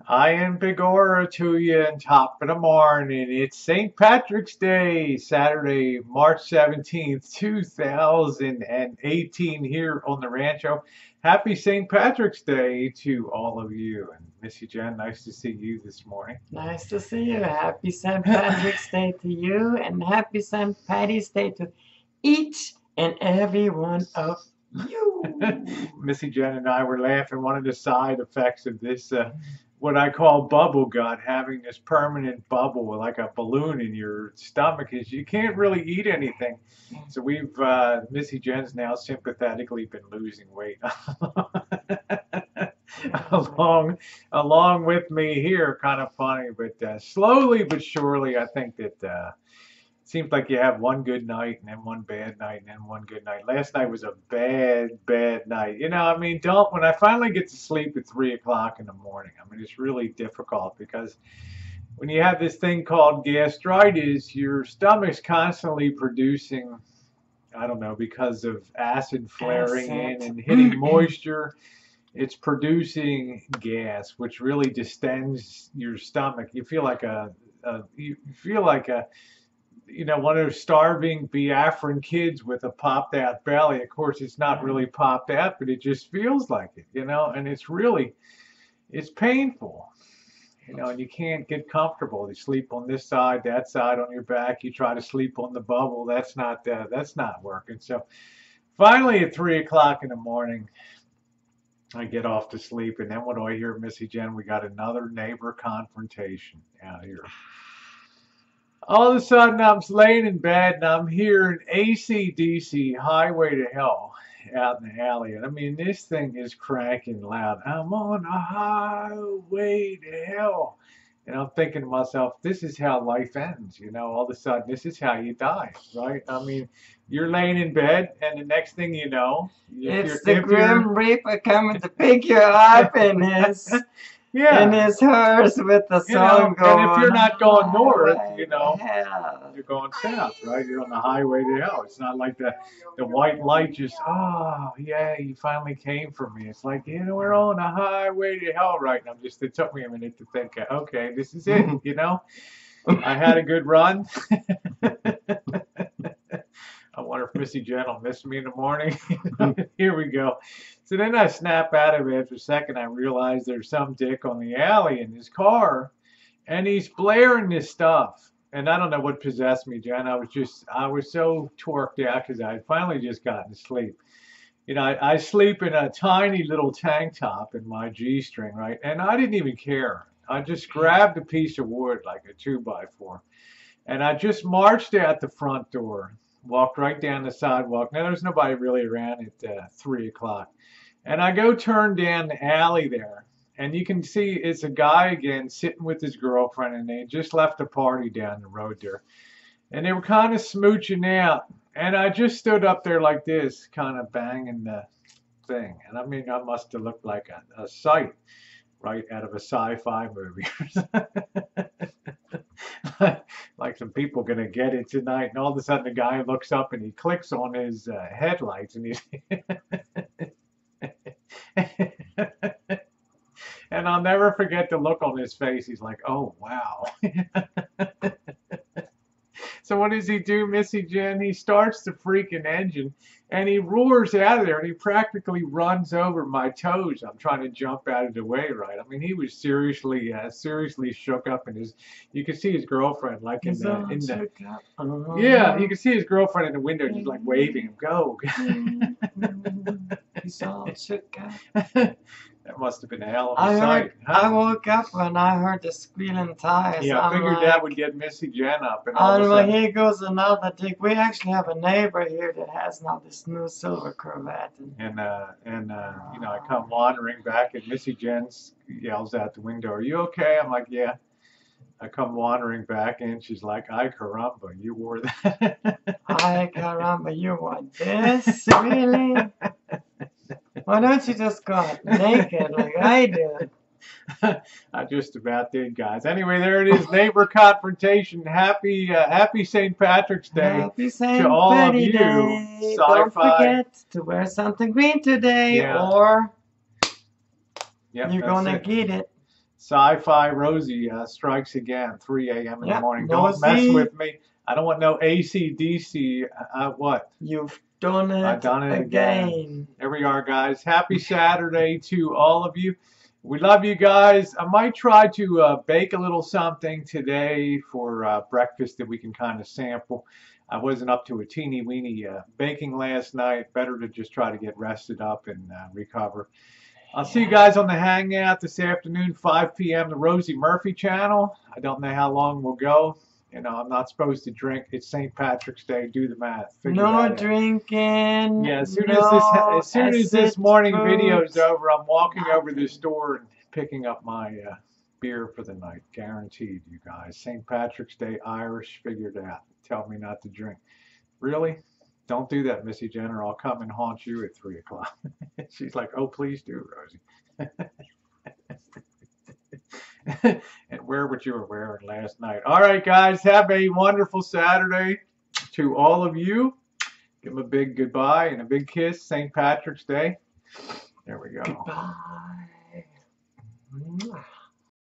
I am Big Aura to you on top of the morning. It's St. Patrick's Day, Saturday, March 17th, 2018 here on the Rancho. Happy St. Patrick's Day to all of you. And Missy Jen, nice to see you this morning. Nice to see you. Happy St. Patrick's Day to you, and happy St. Patty's Day to each and every one of you. Missy Jen and I were laughing. One of the side effects of this, what I call bubble gut, having this permanent bubble like a balloon in your stomach, is you can't really eat anything. So Missy Jen's now sympathetically been losing weight along, along with me here. Kind of funny, but slowly but surely, I think that. Seems like you have one good night and then one bad night and then one good night. Last night was a bad night. I mean, don't, when I finally get to sleep at 3 o'clock in the morning, I mean, it's really difficult because when you have this thing called gastritis, your stomach's constantly producing, I don't know, because of acid flaring in and hitting moisture, it's producing gas, which really distends your stomach. You feel like one of those starving Biafran kids with a popped out belly. Of course, it's not really popped out, but it just feels like it, and it's painful, and you can't get comfortable. You sleep on this side, that side on your back. You try to sleep on the bubble. That's not working. So finally at 3 o'clock in the morning, I get off to sleep. And then what do I hear, Missy Jen? We got another neighbor confrontation out here. All of a sudden, I'm laying in bed and I'm hearing AC/DC Highway to Hell out in the alley. And I mean, this thing is cranking loud. I'm on a highway to hell. And I'm thinking to myself, this is how life ends. All of a sudden, this is how you die, right? I mean, you're laying in bed, and the next thing you know, it's the Grim Reaper coming to pick you up in his. Yeah. And his hers with the song going. And if you're not going north, you're going south, right? You're on the highway to hell. It's not like the white light just, oh, yeah, you finally came for me. It's like, we're on a highway to hell right now. It took me a minute to think, okay, this is it, I had a good run. I wonder if Missy Jen will miss me in the morning. Here we go. So then I snap out of it. After a second, I realize there's some dick on the alley in his car, and he's blaring this stuff. And I don't know what possessed me, Jen. I was so torqued out because I had finally just gotten to sleep. I sleep in a tiny little tank top in my G-string, right? And I didn't even care. I just grabbed a piece of wood, like a 2x4, and I just marched out the front door. Walked right down the sidewalk. Now, there's nobody really around at 3 o'clock. And I go turn down the alley there. And you can see it's a guy again sitting with his girlfriend. And they just left a party down the road there. And they were kind of smooching out. And I just stood up there like this, kind of banging the thing. And I mean, I must have looked like a sight right out of a sci-fi movie. Like some people gonna get it tonight, and all of a sudden the guy looks up and he clicks on his headlights, and he's and I'll never forget the look on his face. He's like, "Oh wow." So what does he do, Missy Jen? He starts the freaking engine and he roars out of there and he practically runs over my toes. I'm trying to jump out of the way, right? I mean, he was seriously shook up, and you could see his girlfriend like yeah, you can see his girlfriend in the window just like waving him, go. He's all shook up. That must have been a hell of a sight. I woke up when I heard the squealing tires. Yeah, I figured that would get Missy Jen up. And here goes another dick. We actually have a neighbor here that has now this new silver Corvette. And I come wandering back, and Missy Jen yells out the window, "Are you okay?" I'm like, "Yeah." I come wandering back, and she's like, "Ay caramba, you wore that." Ay caramba, you wore this? Really? Why don't you just go out naked like I did? I just about did, guys. Anyway, there it is, neighbor confrontation. Happy St. Patrick's Day Happy St. to all of you. Day. Don't forget to wear something green today, or you're gonna get it. Sci-Fi Rosie strikes again, 3 a.m. in the Yep, morning. Don't mess Rosie, with me. I don't want no AC/DC. What? you've done I've it done it again. again. There we are, guys. Happy Saturday to all of you. We love you guys. I might try to bake a little something today for breakfast that we can kind of sample. I wasn't up to a teeny weeny baking last night. Better to just try to get rested up and recover. I'll see you guys on the Hangout this afternoon, 5 p.m. the Rosie Murphy channel. I don't know how long we'll go. You know, I'm not supposed to drink. It's St. Patrick's Day. Do the math. Figure No that out. drinking. Yeah, as soon No as this acid morning food. video's over, I'm walking over to the Nothing. store and picking up my beer for the night. Guaranteed, you guys. St. Patrick's Day Irish, figured out. Tell me not to drink. Really? Don't do that, Missy Jenner. I'll come and haunt you at 3 o'clock. She's like, oh, please do, Rosie. And wear what you were wearing last night. All right, guys. Have a wonderful Saturday to all of you. Give them a big goodbye and a big kiss. St. Patrick's Day. There we go. Goodbye.